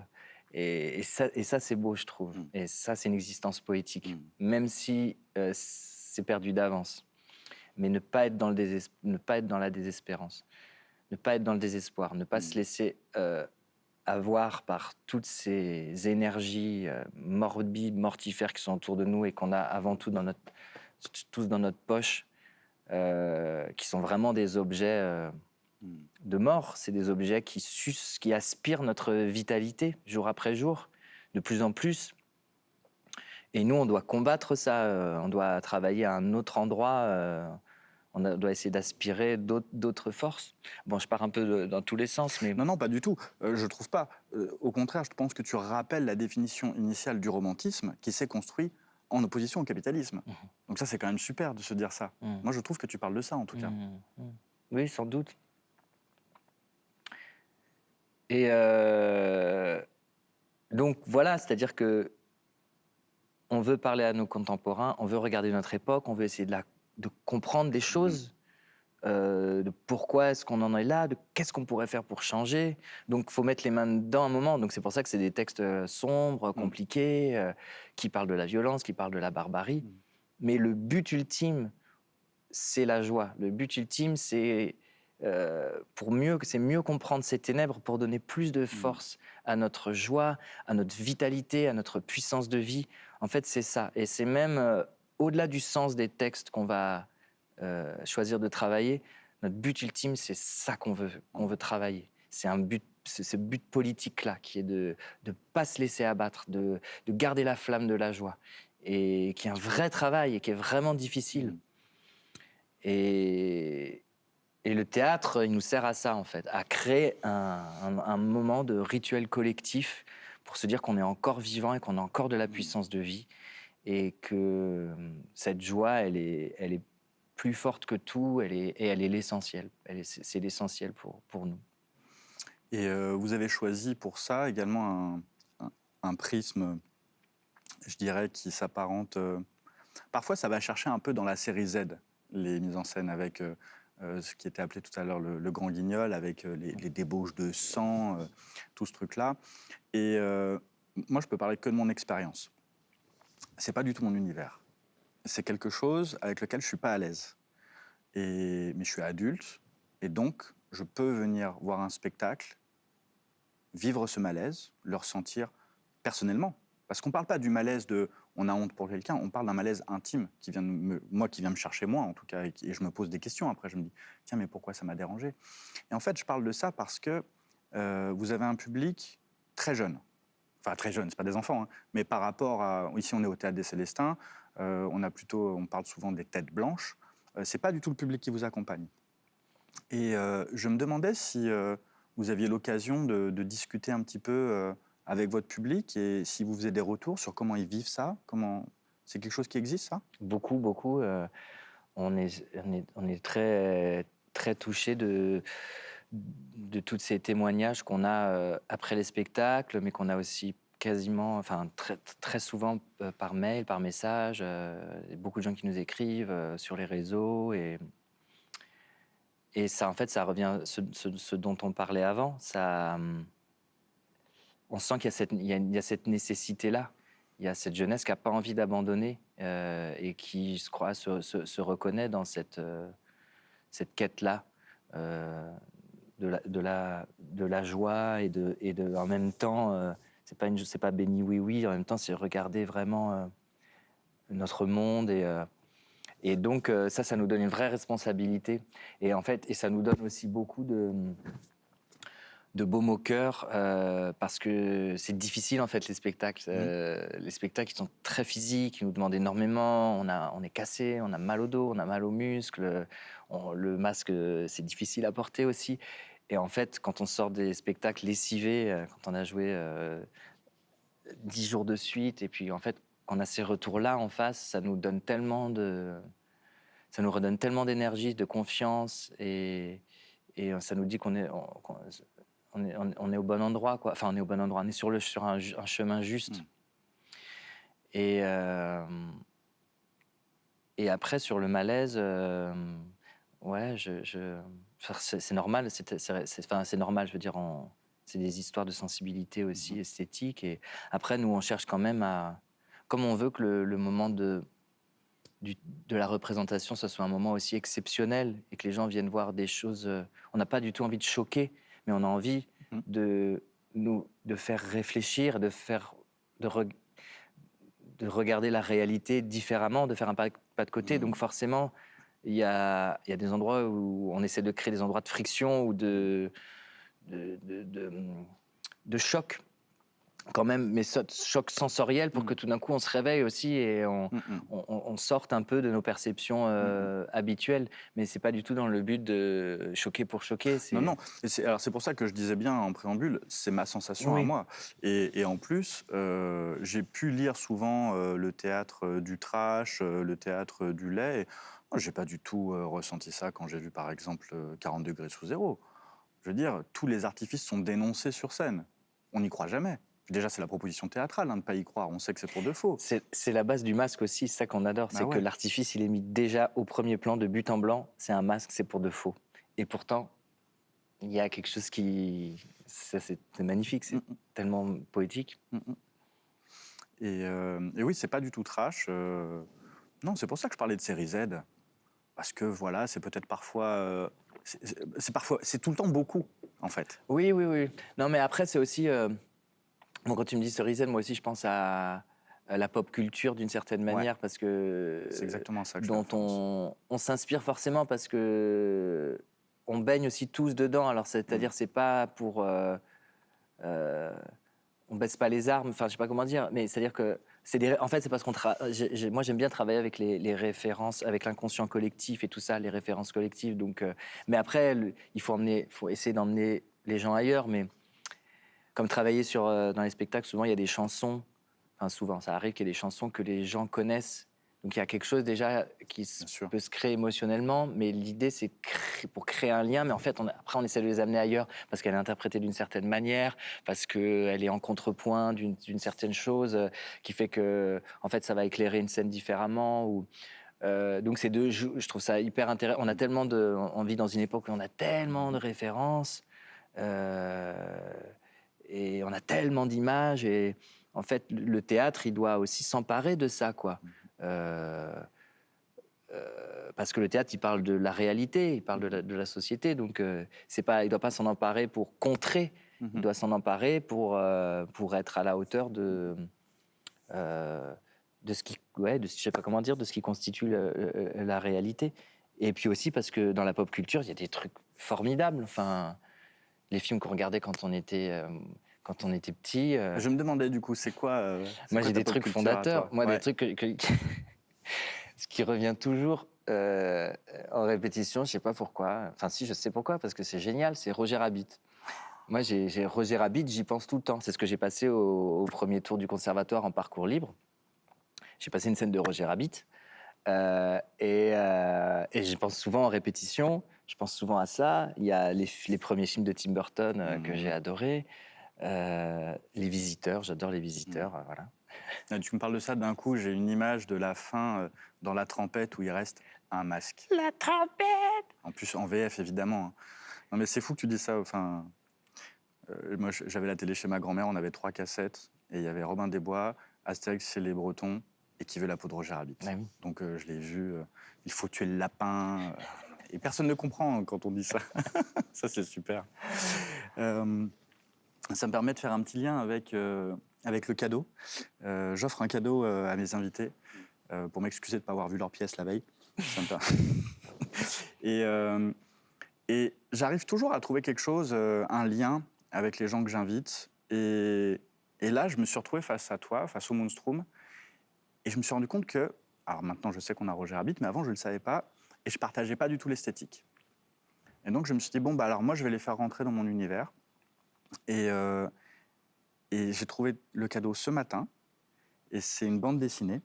et ça c'est beau, je trouve. Et ça, c'est une existence poétique, même si c'est perdu d'avance. Mais ne pas être dans ne pas être dans la désespérance, ne pas être dans le désespoir, ne pas se laisser avoir par toutes ces énergies morbides, mortifères qui sont autour de nous et qu'on a avant tout tous dans notre poche, qui sont vraiment des objets de mort. C'est des objets qui aspirent notre vitalité jour après jour, de plus en plus. Et nous, on doit combattre ça, on doit travailler à un autre endroit, doit essayer d'aspirer d'autres forces. Bon, je pars un peu dans tous les sens, mais... Non, pas du tout. Je trouve pas. Au contraire, je pense que tu rappelles la définition initiale du romantisme qui s'est construit en opposition au capitalisme. Donc ça, c'est quand même super de se dire ça. Moi, je trouve que tu parles de ça, en tout cas. Oui, sans doute. Et donc, voilà, c'est-à-dire que on veut parler à nos contemporains, on veut regarder notre époque, on veut essayer de comprendre des choses, de pourquoi est-ce qu'on en est là, de qu'est-ce qu'on pourrait faire pour changer. Donc, il faut mettre les mains dedans un moment. Donc, c'est pour ça que c'est des textes sombres, compliqués, qui parlent de la violence, qui parlent de la barbarie. Mais le but ultime, c'est la joie. Le but ultime, c'est mieux comprendre ces ténèbres pour donner plus de force à notre joie, à notre vitalité, à notre puissance de vie. En fait, c'est ça. Et c'est même au-delà du sens des textes qu'on va choisir de travailler. Notre but ultime, c'est ça qu'on veut travailler. C'est ce but politique-là qui est de ne pas se laisser abattre, de garder la flamme de la joie. Et qui est un vrai travail et qui est vraiment difficile. Et le théâtre, il nous sert à ça, en fait, à créer un moment de rituel collectif pour se dire qu'on est encore vivant et qu'on a encore de la puissance de vie et que cette joie, elle est plus forte que tout, elle est l'essentiel. C'est l'essentiel pour nous. Et vous avez choisi pour ça également un prisme, je dirais, qui s'apparente... Parfois, ça va chercher un peu dans la série Z, les mises en scène, avec ce qui était appelé tout à l'heure le Grand Guignol, avec les débauches de sang, tout ce truc-là. Et moi, je peux parler que de mon expérience. C'est pas du tout mon univers. C'est quelque chose avec lequel je suis pas à l'aise. Mais je suis adulte, et donc je peux venir voir un spectacle, vivre ce malaise, le ressentir personnellement. Parce qu'on ne parle pas du malaise de on a honte pour quelqu'un, on parle d'un malaise intime qui vient me chercher moi en tout cas, et je me pose des questions. Après, je me dis tiens, mais pourquoi ça m'a dérangé? Et en fait, je parle de ça parce que vous avez un public très jeune. Enfin, très jeune, c'est pas des enfants, hein, mais par rapport à... Ici, on est au Théâtre des Célestins, on parle souvent des têtes blanches. C'est pas du tout le public qui vous accompagne. Et je me demandais si vous aviez l'occasion de discuter un petit peu avec votre public et si vous faisiez des retours sur comment ils vivent ça, c'est quelque chose qui existe, ça? Beaucoup. On est très, très touchés de tous ces témoignages qu'on a après les spectacles, mais qu'on a aussi très, très souvent par mail, par message. Beaucoup de gens qui nous écrivent sur les réseaux. Et ça, en fait, ça revient ce dont on parlait avant. On sent qu'il y a cette nécessité-là. Il y a cette jeunesse qui n'a pas envie d'abandonner et qui, je crois, se reconnaît dans cette quête-là de la joie et en même temps, c'est pas béni oui, en même temps, c'est regarder vraiment notre monde et donc ça nous donne une vraie responsabilité et en fait, et ça nous donne aussi beaucoup de baume au cœur, parce que c'est difficile en fait les spectacles. Les spectacles ils sont très physiques, ils nous demandent énormément. On est cassé, on a mal au dos, on a mal aux muscles. Le masque, c'est difficile à porter aussi. Et en fait, quand on sort des spectacles lessivés, quand on a joué 10 jours de suite, et puis en fait, on a ces retours-là en face, ça nous redonne tellement d'énergie, de confiance, et ça nous dit qu'on est au bon endroit, quoi. Enfin, on est au bon endroit, on est sur un chemin juste. Et, euh, et après, sur le malaise, ouais, enfin, c'est normal, enfin, c'est normal, je veux dire, c'est des histoires de sensibilité aussi, esthétique. Et après, nous, on cherche quand même comme on veut que le moment de la représentation, ce soit un moment aussi exceptionnel et que les gens viennent voir des choses. On n'a pas du tout envie de choquer, mais on a envie de faire réfléchir, de regarder la réalité différemment, de faire un pas de côté. Donc forcément, il y a des endroits où on essaie de créer des endroits de friction ou de choc quand même, mais choc sensoriel pour que tout d'un coup on se réveille aussi et on sorte un peu de nos perceptions habituelles. Mais c'est pas du tout dans le but de choquer pour choquer. Non. Alors c'est pour ça que je disais bien en préambule, c'est ma sensation à moi. Et en plus, j'ai pu lire souvent le théâtre du trash, le théâtre du lait. Et moi, j'ai pas du tout ressenti ça quand j'ai vu par exemple 40 degrés sous zéro. Je veux dire, tous les artifices sont dénoncés sur scène. On n'y croit jamais. Déjà, c'est la proposition théâtrale de ne pas y croire. On sait que c'est pour de faux. C'est la base du masque aussi, c'est ça qu'on adore. C'est que l'artifice, il est mis déjà au premier plan, de but en blanc. C'est un masque, c'est pour de faux. Et pourtant, il y a quelque chose qui... C'est magnifique, c'est tellement poétique. Et oui, c'est pas du tout trash. Non, c'est pour ça que je parlais de série Z. Parce que voilà, c'est peut-être parfois... c'est tout le temps beaucoup, en fait. Oui. Non, mais après, c'est aussi... Bon, quand tu me dis cerisette, moi aussi, je pense à la pop culture d'une certaine manière, parce que c'est exactement ça que dont on s'inspire forcément parce que on baigne aussi tous dedans. Alors, c'est-à-dire, c'est pas pour on baisse pas les armes. Enfin, je sais pas comment dire, mais c'est-à-dire que en fait, c'est parce moi, j'aime bien travailler avec les références, avec l'inconscient collectif et tout ça, les références collectives. Donc, mais après, il faut essayer d'emmener les gens ailleurs, mais comme travailler dans les spectacles, souvent il y a des chansons, enfin souvent ça arrive qu'il y ait des chansons que les gens connaissent. Donc il y a quelque chose déjà qui peut se créer émotionnellement, mais l'idée c'est pour créer un lien, mais en fait après on essaie de les amener ailleurs parce qu'elle est interprétée d'une certaine manière, parce qu'elle est en contrepoint d'une certaine chose qui fait que en fait ça va éclairer une scène différemment. Donc je trouve ça hyper intéressant. On vit dans une époque où on a tellement de références. Et on a tellement d'images, et en fait, le théâtre, il doit aussi s'emparer de ça, quoi. Parce que le théâtre, il parle de la réalité, il parle de la société, donc il ne doit pas s'en emparer pour contrer, il doit s'en emparer pour être à la hauteur de ce qui, je sais pas comment dire, de ce qui constitue la réalité. Et puis aussi parce que dans la pop culture, il y a des trucs formidables. Enfin, les films qu'on regardait quand on était petit. Je me demandais du coup, c'est quoi moi, j'ai des trucs fondateurs. Moi, des trucs ce qui revient toujours en répétition, je sais pas pourquoi. Enfin, si, je sais pourquoi, parce que c'est génial. C'est Roger Rabbit. Moi, j'ai Roger Rabbit, j'y pense tout le temps. C'est ce que j'ai passé au premier tour du conservatoire en parcours libre. J'ai passé une scène de Roger Rabbit. Et j'y pense souvent en répétition. Je pense souvent à ça. Il y a les premiers films de Tim Burton que j'ai adorés. Les Visiteurs, j'adore Les Visiteurs. Voilà. Tu me parles de ça, d'un coup, j'ai une image de la fin dans La Tempête où il reste un masque. La Tempête! En plus, en VF, évidemment. Non, mais c'est fou que tu dis ça. Enfin, moi, j'avais la télé chez ma grand-mère, on avait 3 cassettes, et il y avait Robin des Bois, Astérix chez les Bretons, et Qui veut la peau de Roger Rabbit. Oui. Donc je l'ai vu, il faut tuer le lapin, et personne ne comprend quand on dit ça. Ça, c'est super. Ça me permet de faire un petit lien avec le cadeau. J'offre un cadeau à mes invités pour m'excuser de ne pas avoir vu leur pièce la veille. Et j'arrive toujours à trouver quelque chose, un lien avec les gens que j'invite. Et là, je me suis retrouvé face à toi, face au Moonstrom, et je me suis rendu compte que, alors maintenant je sais qu'on a Roger Rabbit, mais avant je ne le savais pas, et je ne partageais pas du tout l'esthétique. Et donc je me suis dit, bon, bah alors moi je vais les faire rentrer dans mon univers. Et, euh, et j'ai trouvé le cadeau ce matin, et c'est une bande dessinée.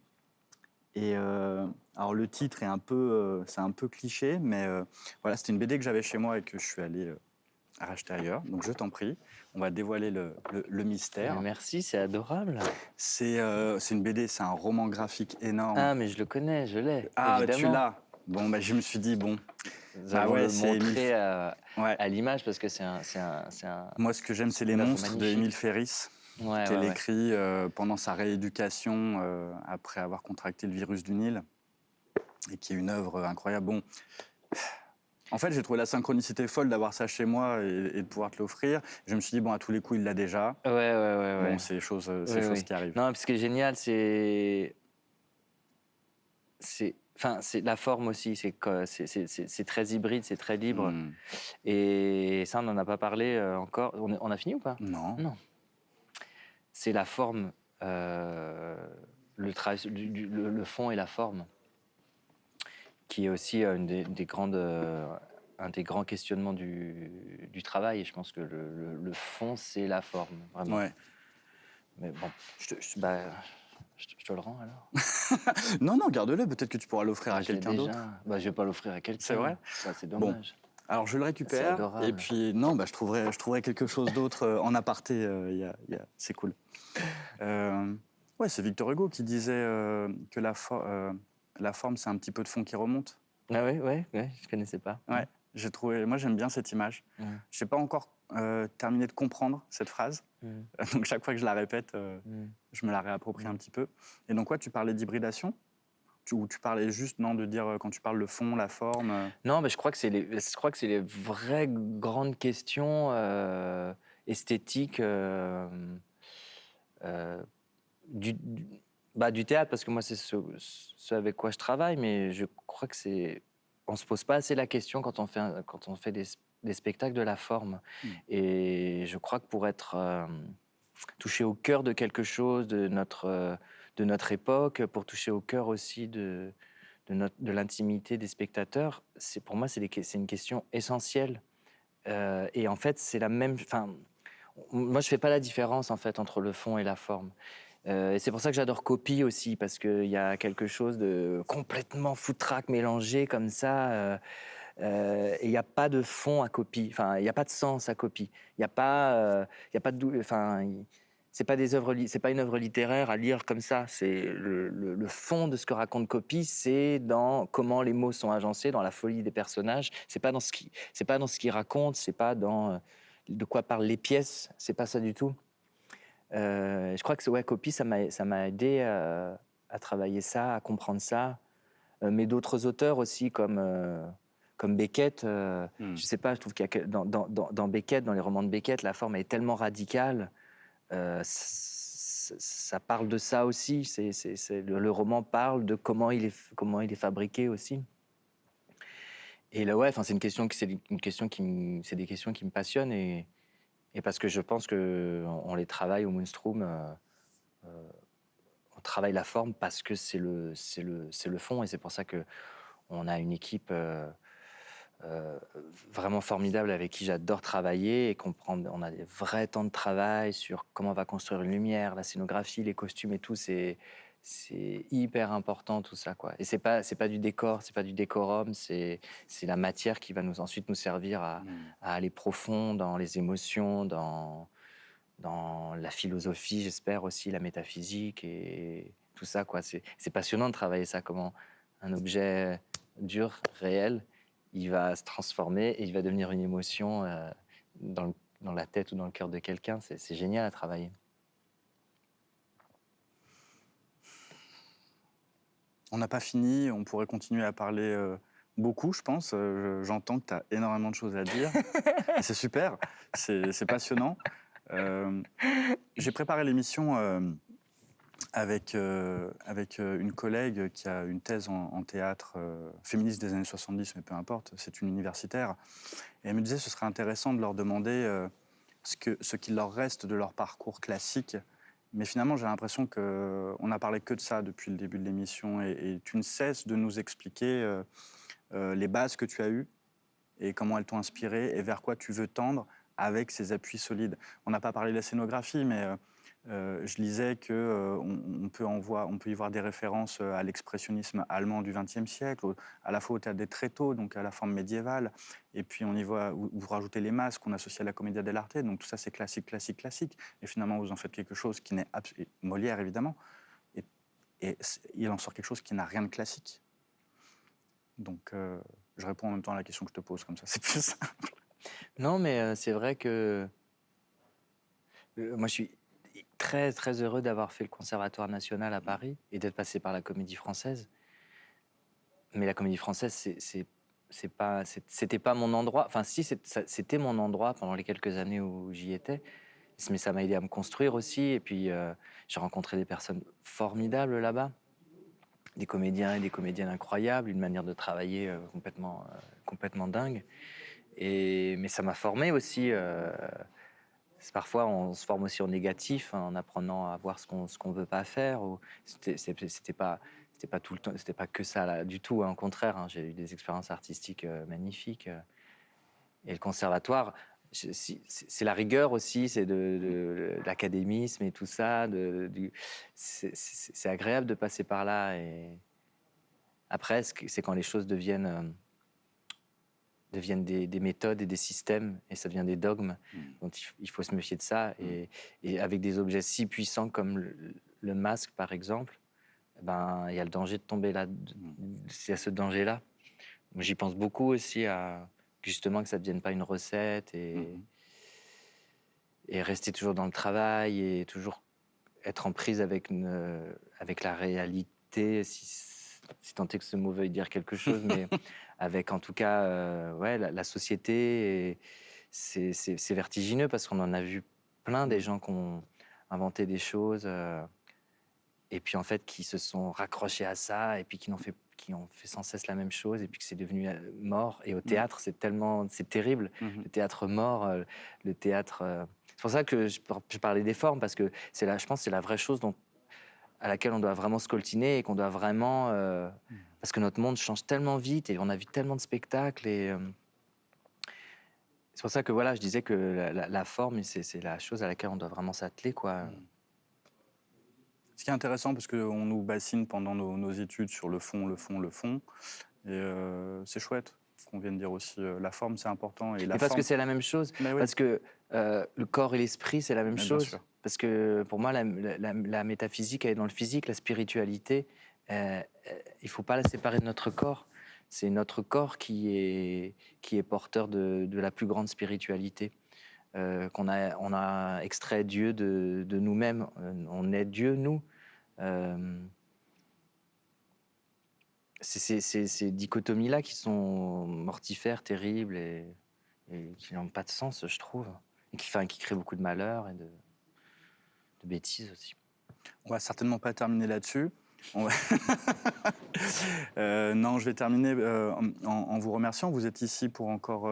Et alors le titre c'est un peu cliché, mais voilà, c'était une BD que j'avais chez moi et que je suis allé racheter ailleurs. Donc je t'en prie, on va dévoiler le mystère. Merci, c'est adorable. C'est une BD, c'est un roman graphique énorme. Ah, mais je le connais, je l'ai, Ah, bah, tu évidemment. l'as. Bon, bah, je me suis dit, bon, Nous bah allons ouais, le c'est montrer Ouais. à l'image parce que c'est un Moi, ce que j'aime, c'est Les une œuvre Monstres de magnifique. Émile Ferris, Ouais, qu'elle ouais, ouais. écrit pendant sa rééducation après avoir contracté le virus du Nil, et qui est une œuvre incroyable. Bon, en fait, j'ai trouvé la synchronicité folle d'avoir ça chez moi et de pouvoir te l'offrir. Je me suis dit, bon, à tous les coups, il l'a déjà. Ouais, ouais, ouais, Bon, ouais. c'est choses Oui, oui. qui arrivent. Non, puis ce qui est génial, c'est la forme aussi. C'est très hybride, c'est très libre. Hmm. Et ça, on n'en a pas parlé encore. On a fini ou pas? Non. Non. C'est la forme, le, le fond et la forme, qui est aussi un des grands questionnements du travail. Et je pense que le fond, c'est la forme, vraiment. Ouais. Mais bon, bah, je te le rends alors. Non, non, garde-le. Peut-être que tu pourras l'offrir à Je l'ai quelqu'un déjà. d'autre. Bah, je vais pas l'offrir à quelqu'un. C'est vrai? Bah, c'est Bon. dommage. Alors, je le C'est récupère. adorable. Et puis, non, bah, je trouverai quelque chose d'autre en aparté. C'est cool. Ouais, c'est Victor Hugo qui disait que la forme, c'est un petit peu de fond qui remonte. Ah ouais, ouais, ouais, je connaissais pas. Ouais, moi j'aime bien cette image. Mm. Je n'ai pas encore terminé de comprendre cette phrase, Mm. donc chaque fois que je la répète, Mm. je me la réapproprie un petit peu. Et donc, tu parlais d'hybridation ou tu parlais juste, non, de dire quand tu parles le fond, la forme Non, mais je crois que c'est les vraies grandes questions esthétiques euh, du théâtre, parce que moi, c'est ce avec quoi je travaille, mais je crois que on se pose pas assez la question quand on fait des spectacles de la forme. Mm. Et je crois que pour être touché au cœur de quelque chose, de notre époque, pour toucher au cœur aussi de l'intimité des spectateurs, pour moi, c'est une question essentielle. Et en fait, c'est la même. Enfin, moi, je fais pas la différence en fait entre le fond et la forme. Et c'est pour ça que j'adore Copy aussi, parce qu'il y a quelque chose de complètement foutraque mélangé comme ça. Et il n'y a pas de fond à Copy. Enfin, il n'y a pas de sens à Copy. Il n'y a pas, enfin, c'est pas c'est pas une œuvre littéraire à lire comme ça. C'est le fond de ce que raconte Copy, c'est dans comment les mots sont agencés, dans la folie des personnages. C'est pas dans ce qu'il raconte, c'est pas dans de quoi parlent les pièces. C'est pas ça du tout. Je crois que Copy, ça m'a aidé à travailler ça, à comprendre ça. Mais d'autres auteurs aussi, comme Beckett, je sais pas, je trouve qu'il y a dans Beckett, dans les romans de Beckett, la forme est tellement radicale. Ça parle de ça aussi. Le roman parle de comment il est fabriqué aussi. Et là, ouais, c'est des questions qui me passionnent et parce que je pense que on les travaille au Moonstrom. On travaille la forme parce que c'est le fond, et c'est pour ça que on a une équipe vraiment formidable avec qui j'adore travailler, et on a des vrais temps de travail sur comment on va construire une lumière, la scénographie, les costumes et tout. C'est hyper important tout ça, quoi. Et c'est pas du décor, c'est pas du décorum, c'est la matière qui va ensuite nous servir à aller profond dans les émotions, dans la philosophie, j'espère aussi la métaphysique et tout ça, quoi. C'est passionnant de travailler ça, comment un objet dur, réel, il va se transformer et il va devenir une émotion dans la tête ou dans le cœur de quelqu'un. C'est génial à travailler. On n'a pas fini, on pourrait continuer à parler beaucoup, je pense. J'entends que tu as énormément de choses à dire. Et c'est super, c'est passionnant. J'ai préparé l'émission avec une collègue qui a une thèse en théâtre féministe des années 70, mais peu importe, c'est une universitaire. Et elle me disait que ce serait intéressant de leur demander ce qu'il leur reste de leur parcours classique. Mais finalement, j'ai l'impression qu'on n'a parlé que de ça depuis le début de l'émission et tu ne cesses de nous expliquer les bases que tu as eues et comment elles t'ont inspiré et vers quoi tu veux tendre avec ces appuis solides. On n'a pas parlé de la scénographie, mais je lisais qu'on peut y voir des références à l'expressionnisme allemand du XXe siècle, à la fois au théâtre des tréteaux, donc à la forme médiévale, et puis on y voit, vous rajoutez les masques qu'on associe à la commedia dell'arte, donc tout ça c'est classique, classique, classique, et finalement vous en faites quelque chose qui n'est Molière évidemment, et il en sort quelque chose qui n'a rien de classique. Donc je réponds en même temps à la question que je te pose, comme ça c'est plus simple. Non, mais c'est vrai que moi je suis très très heureux d'avoir fait le Conservatoire national à Paris et d'être passé par la Comédie Française. Mais la Comédie Française, c'était pas mon endroit. Enfin, si, c'était mon endroit pendant les quelques années où j'y étais. Mais ça m'a aidé à me construire aussi. Et puis, j'ai rencontré des personnes formidables là-bas, des comédiens et des comédiennes incroyables, une manière de travailler complètement dingue. Mais ça m'a formé aussi. Parfois, on se forme aussi en négatif, en apprenant à voir ce qu'on veut pas faire. C'était pas tout le temps, c'était pas que ça là, du tout. Hein, au contraire, hein, j'ai eu des expériences artistiques magnifiques. Et le conservatoire, c'est la rigueur aussi, c'est de l'académisme et tout ça. C'est agréable de passer par là. Et après, c'est quand les choses deviennent des méthodes et des systèmes, et ça devient des dogmes. Donc il faut se méfier de ça. Et avec des objets si puissants comme le masque, par exemple, ben, il y a le danger de tomber là. Il y a ce danger-là. J'y pense beaucoup aussi justement que ça ne devienne pas une recette et rester toujours dans le travail et toujours être en prise avec la réalité, si tant est que ce mot veuille dire quelque chose, mais avec en tout cas la société. Et c'est vertigineux parce qu'on en a vu plein des gens qui ont inventé des choses et puis en fait qui se sont raccrochés à ça et puis qui ont fait sans cesse la même chose et puis que c'est devenu mort. Et au théâtre, c'est terrible. Le théâtre mort, le théâtre... C'est pour ça que je parlais des formes, parce que je pense que c'est la vraie chose à laquelle on doit vraiment se coltiner et qu'on doit vraiment... parce que notre monde change tellement vite et on a vu tellement de spectacles. Et c'est pour ça que voilà, je disais que la forme, c'est la chose à laquelle on doit vraiment s'atteler, quoi. Ce qui est intéressant, parce qu'on nous bassine pendant nos études sur le fond. Et c'est chouette qu'on vienne dire aussi la forme, c'est important. Et parce que c'est la même chose. Oui. Parce que le corps et l'esprit, c'est la même chose. Bien sûr. Parce que pour moi, la métaphysique, elle est dans le physique, la spiritualité, il ne faut pas la séparer de notre corps. C'est notre corps qui est porteur de la plus grande spiritualité. On a extrait Dieu de nous-mêmes. On est Dieu, nous. C'est ces dichotomies-là qui sont mortifères, terribles et qui n'ont pas de sens, je trouve. Et qui créent beaucoup de malheur et de bêtises aussi. On va certainement pas terminer là-dessus. Non, je vais terminer en vous remerciant. Vous êtes ici pour encore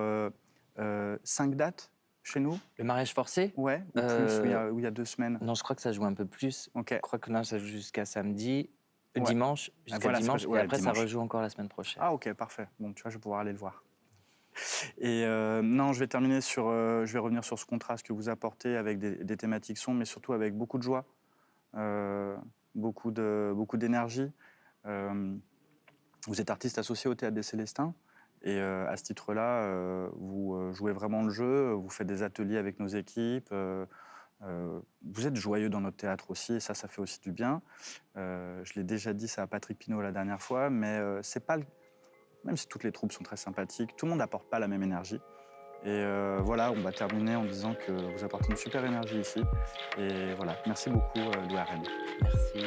5 dates chez nous. Le mariage forcé ? Ouais, ou plus, il y a 2 semaines. Non, je crois que ça joue un peu plus. Okay. Je crois que là, ça joue jusqu'à samedi, ouais. dimanche, jusqu'à dimanche, et après, dimanche. Ça rejoue encore la semaine prochaine. Ah, ok, parfait. Bon, tu vois, je vais pouvoir aller le voir. Et non, je vais terminer je vais revenir sur ce contraste que vous apportez avec des thématiques sombres, mais surtout avec beaucoup de joie, beaucoup d'énergie. Vous êtes artiste associé au Théâtre des Célestins, et à ce titre-là, vous jouez vraiment le jeu, vous faites des ateliers avec nos équipes, vous êtes joyeux dans notre théâtre aussi, et ça fait aussi du bien. Je l'ai déjà dit, ça à Patrick Pinot la dernière fois, mais c'est pas même si toutes les troupes sont très sympathiques, tout le monde n'apporte pas la même énergie. Et voilà, on va terminer en disant que vous apportez une super énergie ici. Et voilà, merci beaucoup, Louis Arène. Merci.